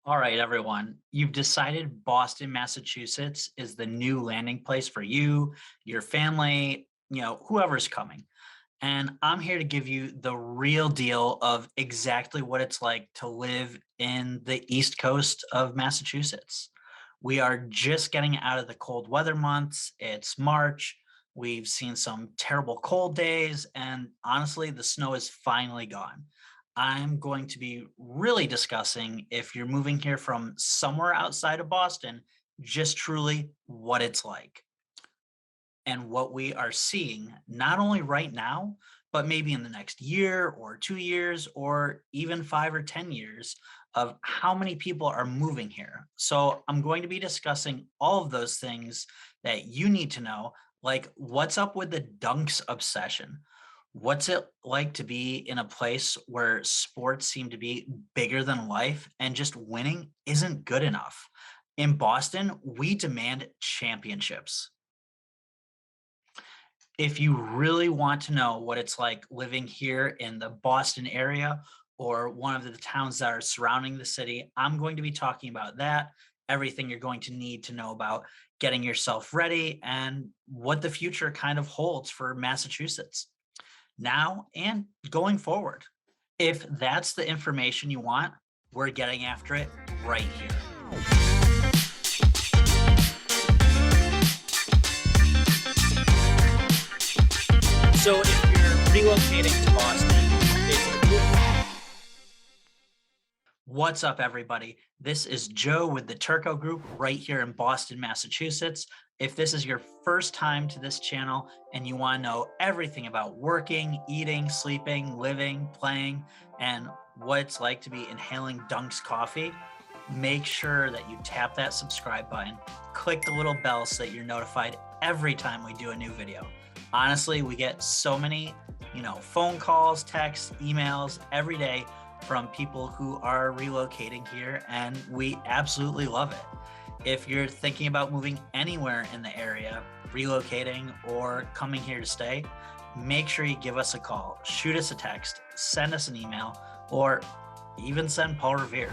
All right, everyone. You've decided Boston, Massachusetts is the new landing place for you, your family, whoever's coming. And I'm here to give you the real deal of exactly what it's like to live in the East Coast of Massachusetts. We are just getting out of the cold weather months. It's March. We've seen some terrible cold days, and honestly, the snow is finally gone. I'm going to be really discussing if you're moving here from somewhere outside of Boston, just truly what it's like and what we are seeing, not only right now, but maybe in the next year or 2 years or even 5 or 10 years of how many people are moving here. So I'm going to be discussing all of those things that you need to know, like what's up with the dunks obsession? What's it like to be in a place where sports seem to be bigger than life and just winning isn't good enough? In Boston, we demand championships. If you really want to know what it's like living here in the Boston area or one of the towns that are surrounding the city, I'm going to be talking about that, everything you're going to need to know about getting yourself ready and what the future kind of holds for Massachusetts now and going forward. If that's the information you want, we're getting after it right here. So if you're relocating to Boston, what's up, everybody? This is Joe with the Turco Group right here in Boston, Massachusetts. If this is your first time to this channel and you want to know everything about working, eating, sleeping, living, playing, and what it's like to be inhaling Dunk's coffee, make sure that you tap that subscribe button, click the little bell so that you're notified every time we do a new video. Honestly, we get so many, phone calls, texts, emails every day from people who are relocating here, and we absolutely love it. If you're thinking about moving anywhere in the area, relocating or coming here to stay, make sure you give us a call, shoot us a text, send us an email, or even send Paul Revere.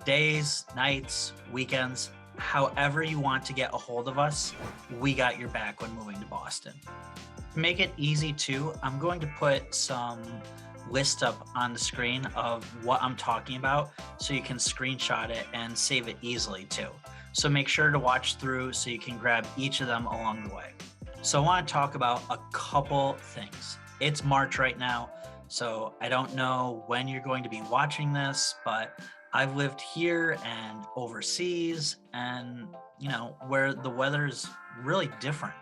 Days, nights, weekends, however you want to get a hold of us, we got your back when moving to Boston. To make it easy too, I'm going to put some list up on the screen of what I'm talking about so you can screenshot it and save it easily too. So make sure to watch through so you can grab each of them along the way. So I want to talk about a couple things. It's March right now, so I don't know when you're going to be watching this, but I've lived here and overseas and, where the weather's really different.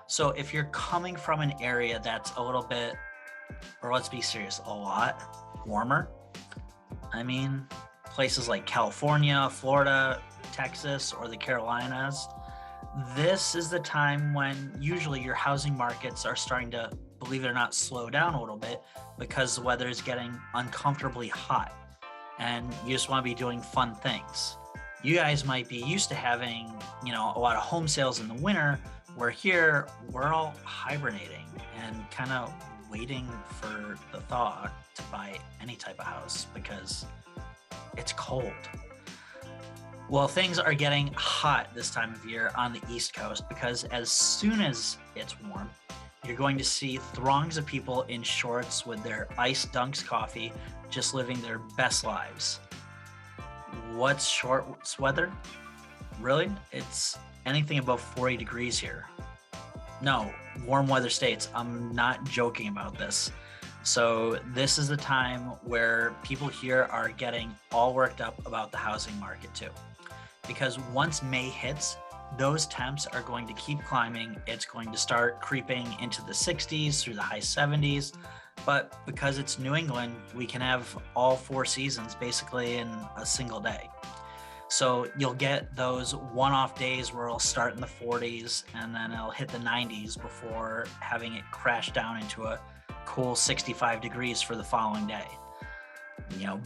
So if you're coming from an area that's a little bit, or let's be serious, a lot warmer, I mean, places like California, Florida, Texas, or the Carolinas, this is the time when usually your housing markets are starting to, believe it or not, slow down a little bit because the weather is getting uncomfortably hot and you just want to be doing fun things. You guys might be used to having, a lot of home sales in the winter, where here we're all hibernating and kind of waiting for the thaw to buy any type of house because it's cold. Well, things are getting hot this time of year on the East Coast because as soon as it's warm, you're going to see throngs of people in shorts with their iced Dunks coffee, just living their best lives. What's shorts weather? Really? It's anything above 40 degrees here. No, warm weather states. I'm not joking about this. So this is the time where people here are getting all worked up about the housing market too. Because once May hits, those temps are going to keep climbing. It's going to start creeping into the 60s through the high 70s. But because it's New England, we can have all 4 seasons basically in a single day. So you'll get those one-off days where it'll start in the 40s and then it'll hit the 90s before having it crash down into a cool 65 degrees for the following day.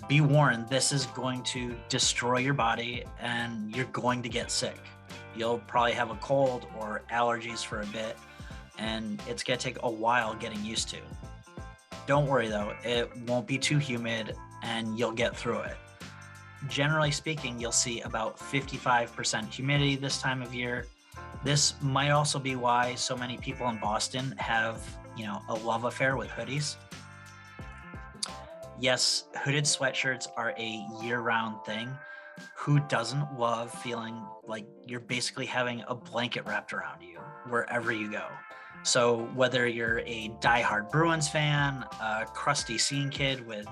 Be warned, this is going to destroy your body and you're going to get sick. You'll probably have a cold or allergies for a bit, and it's going to take a while getting used to. Don't worry though, it won't be too humid and you'll get through it. Generally speaking, you'll see about 55% humidity this time of year. This might also be why so many people in Boston have, a love affair with hoodies. Yes, hooded sweatshirts are a year-round thing. Who doesn't love feeling like you're basically having a blanket wrapped around you wherever you go? So whether you're a diehard Bruins fan, a crusty scene kid with,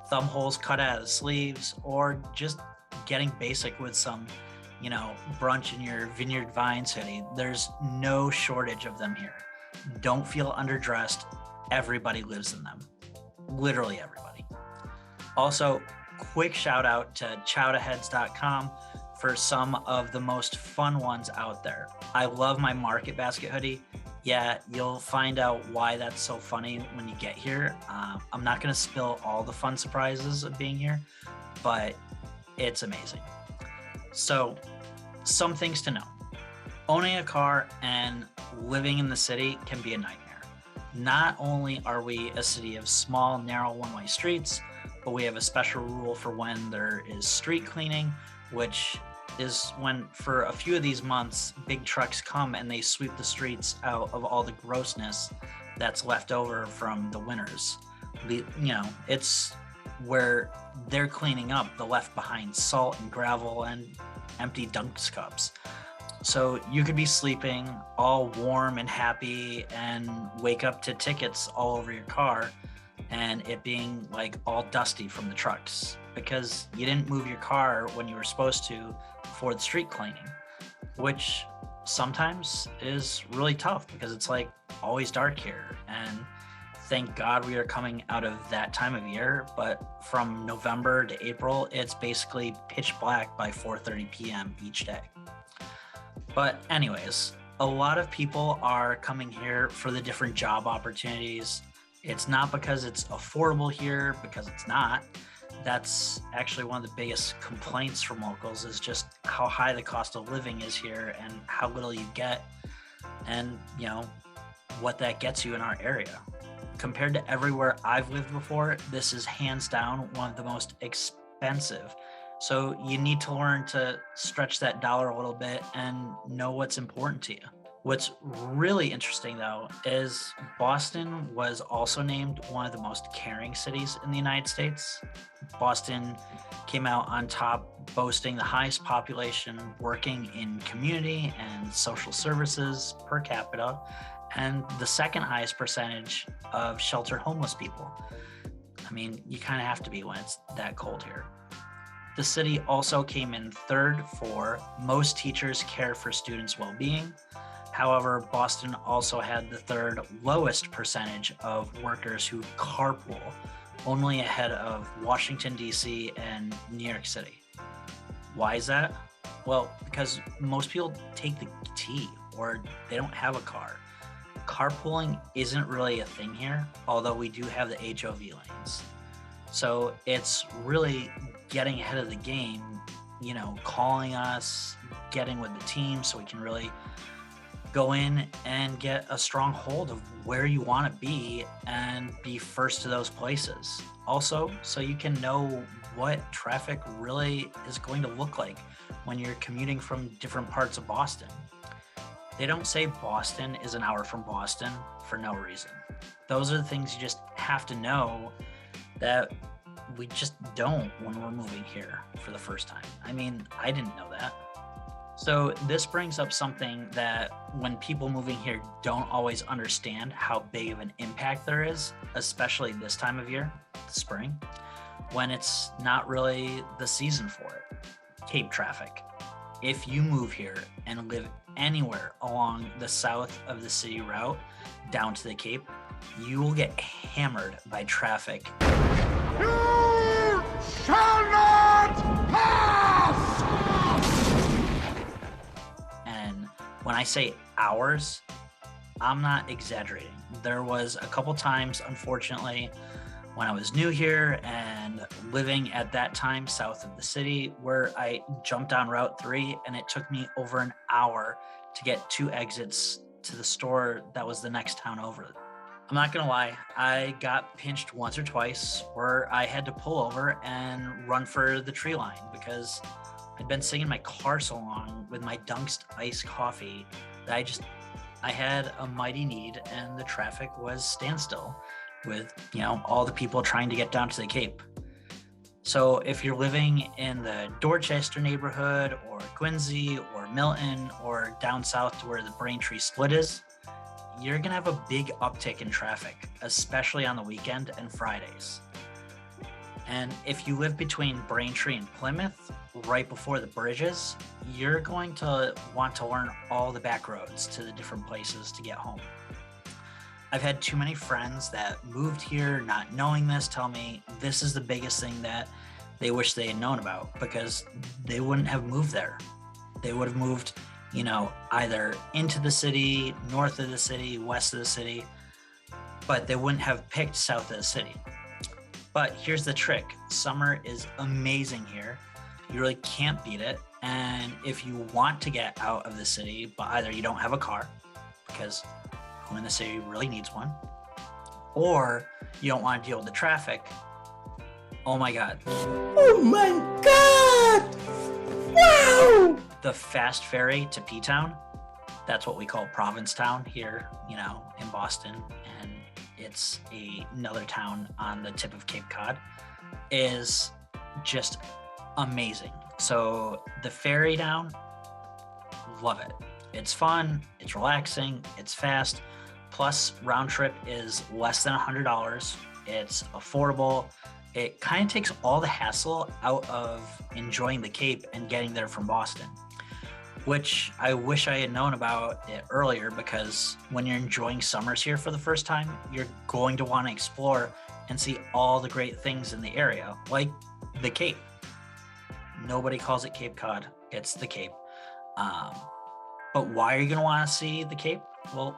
thumb holes cut out of the sleeves, or just getting basic with some, brunch in your Vineyard Vines hoodie, there's no shortage of them here. Don't feel underdressed. Everybody lives in them. Literally everybody. Also, quick shout out to chowdaheads.com for some of the most fun ones out there. I love my Market Basket hoodie. Yeah, you'll find out why that's so funny when you get here. I'm not going to spill all the fun surprises of being here, but it's amazing. So, some things to know. Owning a car and living in the city can be a nightmare. Not only are we a city of small, narrow one-way streets, but we have a special rule for when there is street cleaning, which is when for a few of these months, big trucks come and they sweep the streets out of all the grossness that's left over from the winters. It's where they're cleaning up the left behind salt and gravel and empty Dunks cups. So you could be sleeping all warm and happy and wake up to tickets all over your car and it being like all dusty from the trucks because you didn't move your car when you were supposed to for the street cleaning, which sometimes is really tough because it's like always dark here. And thank God we are coming out of that time of year, but from November to April, it's basically pitch black by 4:30 p.m. each day. But anyways, a lot of people are coming here for the different job opportunities. It's not because it's affordable here, because it's not. That's actually one of the biggest complaints from locals is just how high the cost of living is here and how little you get and, what that gets you in our area. Compared to everywhere I've lived before, this is hands down one of the most expensive. So you need to learn to stretch that dollar a little bit and know what's important to you. What's really interesting though is Boston was also named one of the most caring cities in the United States. Boston came out on top, boasting the highest population working in community and social services per capita, and the second highest percentage of sheltered homeless people. I mean, you kind of have to be when it's that cold here. The city also came in third for most teachers care for students' well-being. However, Boston also had the third lowest percentage of workers who carpool, only ahead of Washington, D.C. and New York City. Why is that? Well, because most people take the T or they don't have a car. Carpooling isn't really a thing here, although we do have the HOV lanes. So it's really getting ahead of the game, calling us, getting with the team so we can really go in and get a strong hold of where you want to be and be first to those places. Also, so you can know what traffic really is going to look like when you're commuting from different parts of Boston. They don't say Boston is an hour from Boston for no reason. Those are the things you just have to know that we just don't when we're moving here for the first time. I mean, I didn't know that. So this brings up something that when people moving here don't always understand how big of an impact there is, especially this time of year, spring, when it's not really the season for it. Cape traffic. If you move here and live anywhere along the south of the city route down to the Cape, you will get hammered by traffic. You shall not pass! And when I say hours, I'm not exaggerating. There was a couple times, unfortunately, when I was new here and living at that time south of the city, where I jumped on Route 3 and it took me over an hour to get 2 exits to the store that was the next town over. I'm not gonna lie, I got pinched once or twice where I had to pull over and run for the tree line because I'd been sitting in my car so long with my Dunkst iced coffee that I had a mighty need and the traffic was standstill with, all the people trying to get down to the Cape. So if you're living in the Dorchester neighborhood or Quincy or Milton or down south to where the Braintree split is, you're gonna have a big uptick in traffic, especially on the weekend and Fridays. And if you live between Braintree and Plymouth, right before the bridges, you're going to want to learn all the back roads to the different places to get home. I've had too many friends that moved here not knowing this tell me this is the biggest thing that they wish they had known about because they wouldn't have moved there. They would have moved, either into the city, north of the city, west of the city, but they wouldn't have picked south of the city. But here's the trick. Summer is amazing here. You really can't beat it. And if you want to get out of the city, but either you don't have a car, because who in the city really needs one, or you don't want to deal with the traffic, oh my God. Oh my God! Wow! The fast ferry to P-Town, that's what we call Provincetown here, in Boston, and it's another town on the tip of Cape Cod, is just amazing. So the ferry down, love it. It's fun, it's relaxing, it's fast, plus round trip is less than $100. It's affordable. It kind of takes all the hassle out of enjoying the Cape and getting there from Boston, which I wish I had known about it earlier, because when you're enjoying summers here for the first time, you're going to want to explore and see all the great things in the area, like the Cape. Nobody calls it Cape Cod, it's the Cape. But why are you going to want to see the Cape? Well,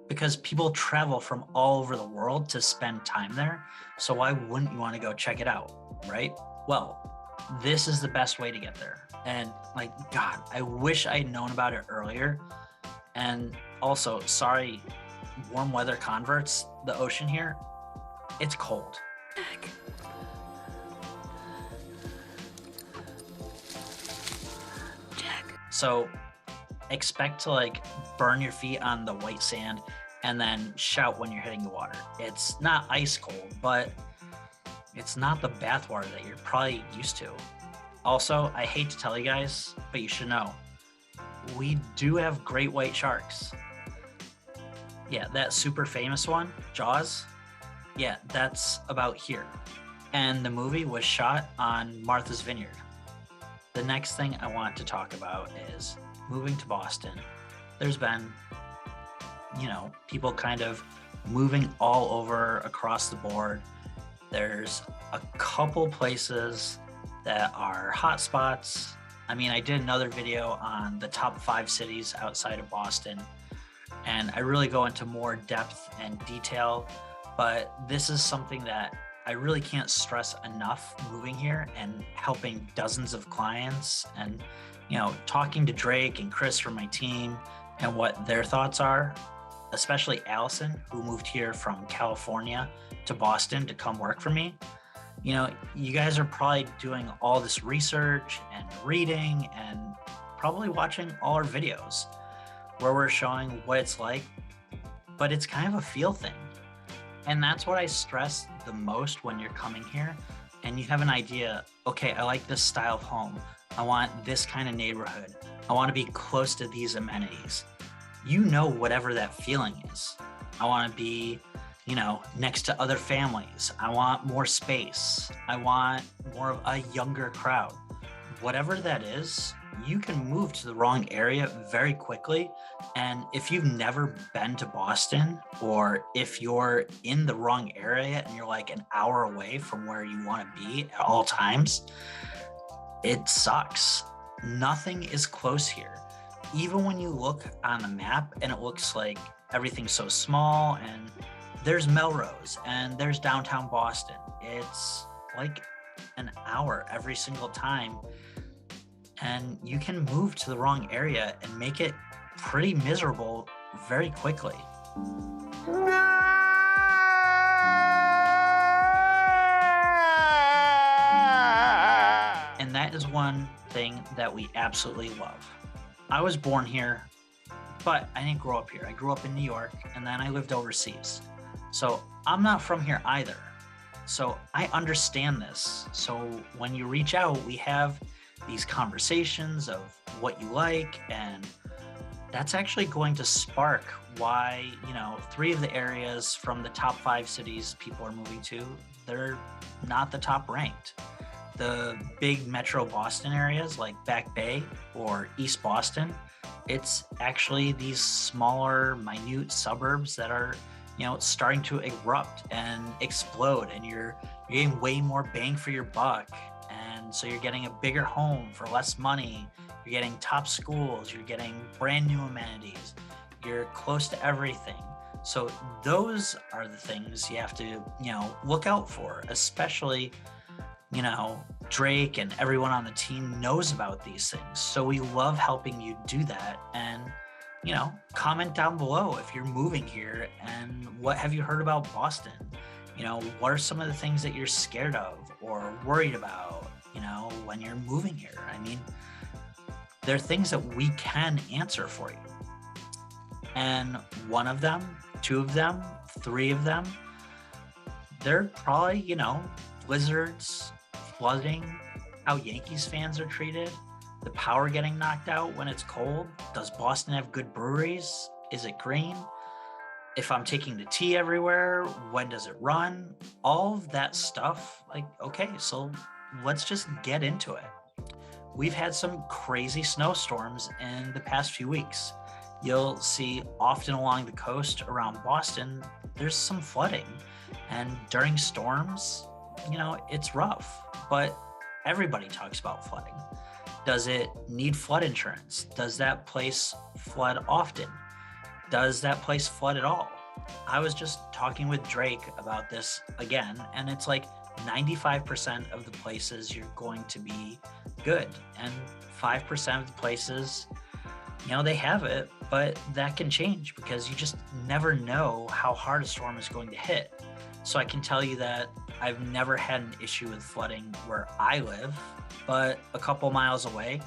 because people travel from all over the world to spend time there. So why wouldn't you want to go check it out, right? Well, this is the best way to get there. And God, I wish I had known about it earlier. And also, sorry, warm weather converts, the ocean here, it's cold. Jack. So expect to burn your feet on the white sand and then shout when you're hitting the water. It's not ice cold, but it's not the bathwater that you're probably used to. Also, I hate to tell you guys, but you should know, we do have great white sharks. Yeah, that super famous one, Jaws, yeah, that's about here. And the movie was shot on Martha's Vineyard. The next thing I want to talk about is moving to Boston. There's been, people kind of moving all over across the board. There's a couple places that are hot spots. I did another video on the top 5 cities outside of Boston, and I really go into more depth and detail, but this is something that I really can't stress enough moving here and helping dozens of clients and, talking to Drake and Chris from my team and what their thoughts are, especially Allison, who moved here from California to Boston to come work for me. You guys are probably doing all this research and reading and probably watching all our videos where we're showing what it's like, but it's kind of a feel thing. And that's what I stress the most when you're coming here and you have an idea, okay, I like this style of home. I want this kind of neighborhood. I want to be close to these amenities. Whatever that feeling is. I want to be, next to other families. I want more space. I want more of a younger crowd. Whatever that is, you can move to the wrong area very quickly. And if you've never been to Boston, or if you're in the wrong area and you're an hour away from where you want to be at all times, it sucks. Nothing is close here. Even when you look on the map and it looks like everything's so small, and there's Melrose and there's downtown Boston, it's like an hour every single time. And you can move to the wrong area and make it pretty miserable very quickly. that is one thing that we absolutely love. I was born here, but I didn't grow up here. I grew up in New York and then I lived overseas. So I'm not from here either. So I understand this. So when you reach out, we have these conversations of what you like, and that's actually going to spark why, three of the areas from the top 5 cities people are moving to, they're not the top ranked. The big metro Boston areas like Back Bay or East Boston, it's actually these smaller, minute suburbs that are, starting to erupt and explode, and you're getting way more bang for your buck. And so you're getting a bigger home for less money. You're getting top schools. You're getting brand new amenities. You're close to everything. So those are the things you have to, look out for, especially, Drake and everyone on the team knows about these things. So we love helping you do that. And, comment down below if you're moving here and what have you heard about Boston? What are some of the things that you're scared of or worried about, when you're moving here? I mean, there are things that we can answer for you. And one of them, two of them, three of them, they're probably, blizzards, flooding, how Yankees fans are treated, the power getting knocked out when it's cold. Does Boston have good breweries? Is it green? If I'm taking the T everywhere, when does it run? All of that stuff, okay, so let's just get into it. We've had some crazy snowstorms in the past few weeks. You'll see often along the coast around Boston, there's some flooding. And during storms, it's rough, but everybody talks about flooding. Does it need flood insurance? Does that place flood often? Does that place flood at all? I was just talking with Drake about this again, and it's like 95% of the places you're going to be good, and 5% of the places, they have it, but that can change because you just never know how hard a storm is going to hit. So I can tell you that I've never had an issue with flooding where I live, but a couple miles away,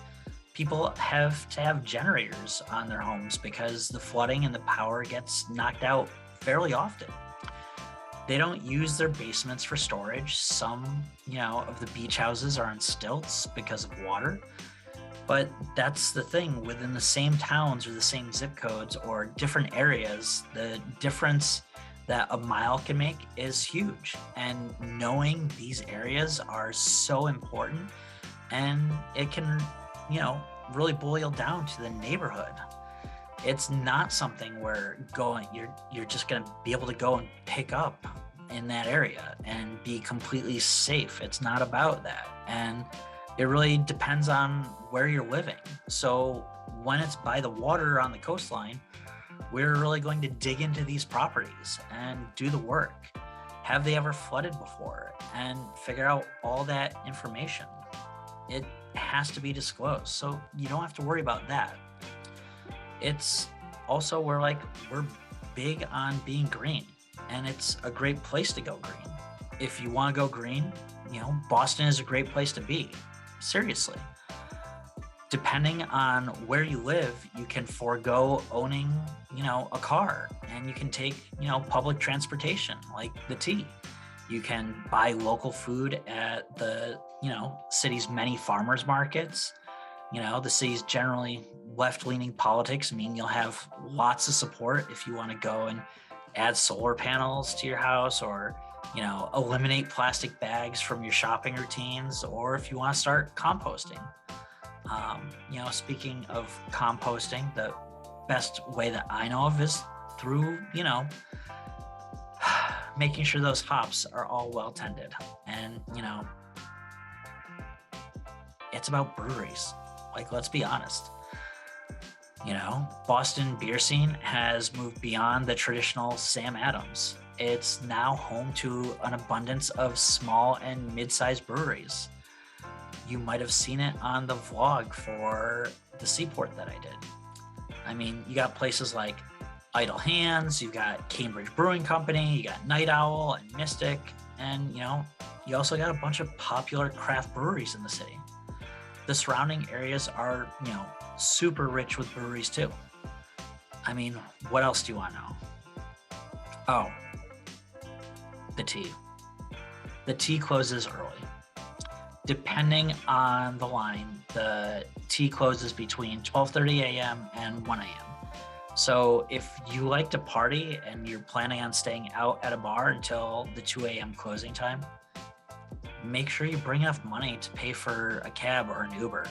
people have to have generators on their homes because the flooding and the power gets knocked out fairly often. They don't use their basements for storage. Some, of the beach houses are on stilts because of water. But that's the thing, within the same towns or the same zip codes or different areas, the difference that a mile can make is huge. And knowing these areas are so important, and it can, really boil down to the neighborhood. It's not something where you're just going to be able to go and pick up in that area and be completely safe. It's not about that. And it really depends on where you're living. So when it's by the water on the coastline, we're really going to dig into these properties and do the work. Have they ever flooded before? And figure out all that information. It has to be disclosed, so you don't have to worry about that. It's also we're big on being green, and it's a great place to go green. If you want to go green, Boston is a great place to be. Seriously. Depending on where you live, you can forego owning, a car, and you can take, public transportation like the T. You can buy local food at the, city's many farmers markets. The city's generally left-leaning politics mean you'll have lots of support if you want to go and add solar panels to your house, or, eliminate plastic bags from your shopping routines, or if you want to start composting. Speaking of composting, the best way that I know of is through, making sure those hops are all well tended. And, it's about breweries. Let's be honest. Boston beer scene has moved beyond the traditional Sam Adams. It's now home to an abundance of small and mid-sized breweries. You might have seen it on the vlog for the Seaport that I did. I mean, you got places like Idle Hands, you've got Cambridge Brewing Company, you got Night Owl and Mystic, and you also got a bunch of popular craft breweries in the city. The surrounding areas are, super rich with breweries too. I mean, what else do you want to know? Oh, the tea. The tea closes early. Depending on the line, the tea closes between 12:30 a.m. and 1 a.m. So if you like to party and you're planning on staying out at a bar until the 2 a.m. closing time, make sure you bring enough money to pay for a cab or an Uber.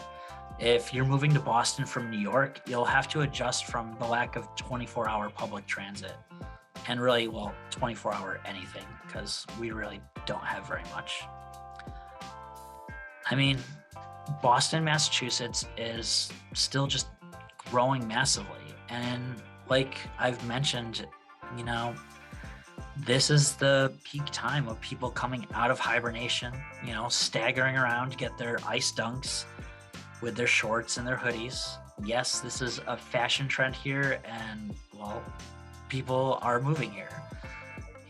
If you're moving to Boston from New York, you'll have to adjust from the lack of 24-hour public transit and really, 24-hour anything, because we really don't have very much. I mean, Boston, Massachusetts is still just growing massively. And like I've mentioned, this is the peak time of people coming out of hibernation, staggering around to get their ice dunks with their shorts and their hoodies. Yes, this is a fashion trend here, and people are moving here.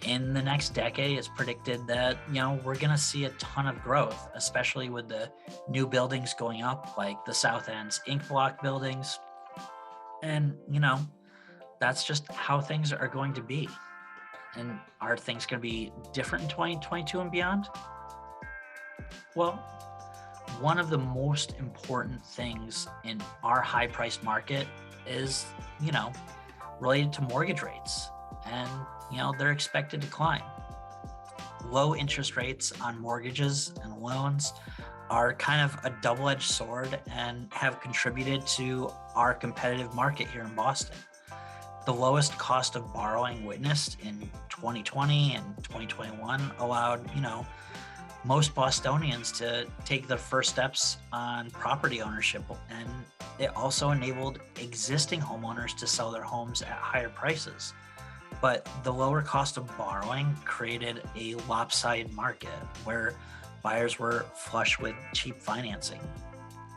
In the next decade, it's predicted that, we're going to see a ton of growth, especially with the new buildings going up, like the South End's ink block buildings. And, that's just how things are going to be. And are things going to be different in 2022 and beyond? Well, one of the most important things in our high-priced market is, related to mortgage rates. And, they're expected to climb. Low interest rates on mortgages and loans are kind of a double-edged sword and have contributed to our competitive market here in Boston. The lowest cost of borrowing witnessed in 2020 and 2021 allowed, most Bostonians to take the first steps on property ownership, and it also enabled existing homeowners to sell their homes at higher prices. But the lower cost of borrowing created a lopsided market where buyers were flush with cheap financing.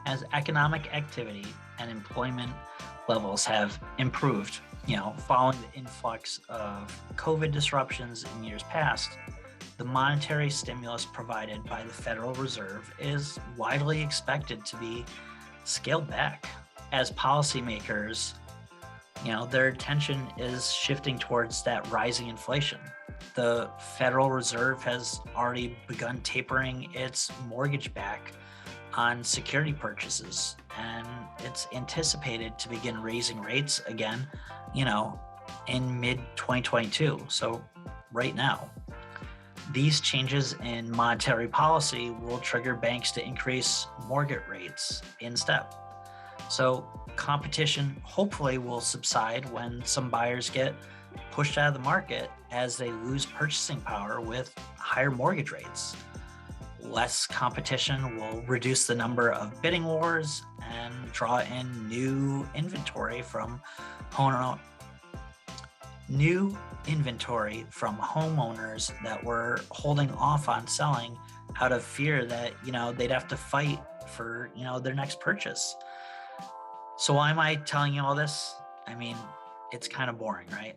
As economic activity and employment levels have improved, following the influx of COVID disruptions in years past, the monetary stimulus provided by the Federal Reserve is widely expected to be scaled back. As policymakers, their attention is shifting towards that rising inflation. The Federal Reserve has already begun tapering its mortgage back on security purchases, and it's anticipated to begin raising rates again, in mid-2022, so right now. These changes in monetary policy will trigger banks to increase mortgage rates in step. So competition hopefully will subside when some buyers get pushed out of the market as they lose purchasing power with higher mortgage rates. Less competition will reduce the number of bidding wars and draw in new inventory from homeowners that were holding off on selling out of fear that, they'd have to fight for, their next purchase. So why am I telling you all this? I mean, it's kind of boring, right?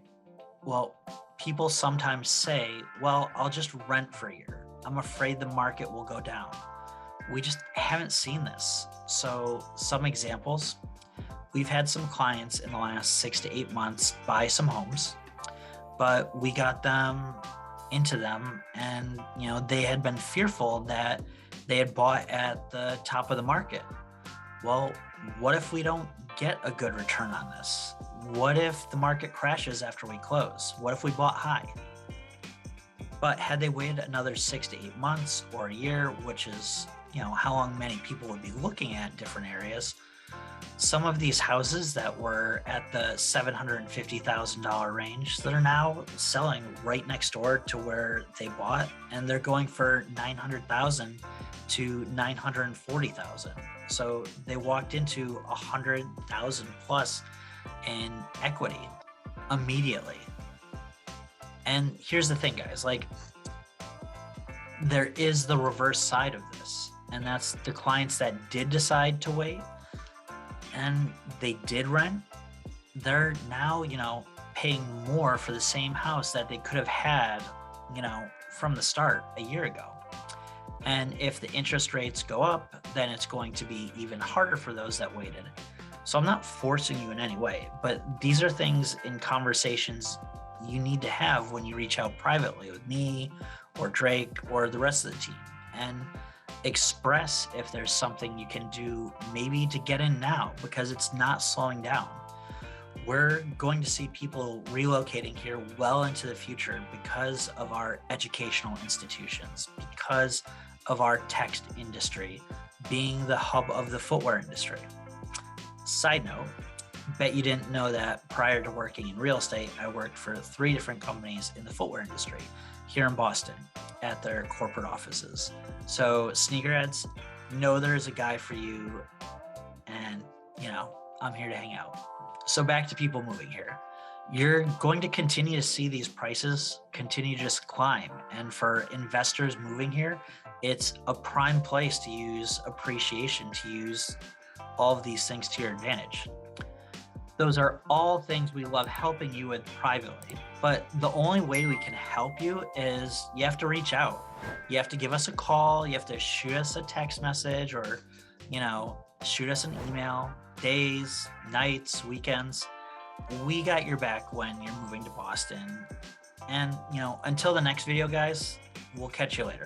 Well, people sometimes say, I'll just rent for a year. I'm afraid the market will go down. We just haven't seen this. So some examples, we've had some clients in the last 6 to 8 months buy some homes, but we got them into them and, they had been fearful that they had bought at the top of the market. Well, what if we don't get a good return on this? What if the market crashes after we close? What if we bought high? But had they waited another 6 to 8 months or a year, which is, how long many people would be looking at different areas, some of these houses that were at the $750,000 range that are now selling right next door to where they bought, and they're going for $900,000 to $940,000. So they walked into $100,000 plus in equity immediately. And here's the thing, guys, there is the reverse side of this, and that's the clients that did decide to wait and they did rent. They're now, paying more for the same house that they could have had, from the start a year ago. And if the interest rates go up, then it's going to be even harder for those that waited. So I'm not forcing you in any way, but these are things in conversations you need to have when you reach out privately with me or Drake or the rest of the team, and express if there's something you can do maybe to get in now, because it's not slowing down. We're going to see people relocating here well into the future because of our educational institutions, because of our text industry being the hub of the footwear industry. Side note, bet you didn't know that prior to working in real estate, I worked for 3 different companies in the footwear industry here in Boston at their corporate offices. So sneakerheads, know there's a guy for you, and I'm here to hang out. So back to people moving here. You're going to continue to see these prices continue to just climb. And for investors moving here, it's a prime place to use appreciation, to use all of these things to your advantage. Those are all things we love helping you with privately, but the only way we can help you is you have to reach out. You have to give us a call. You have to shoot us a text message, or, shoot us an email, days, nights, weekends. We got your back when you're moving to Boston. And, until the next video, guys, we'll catch you later.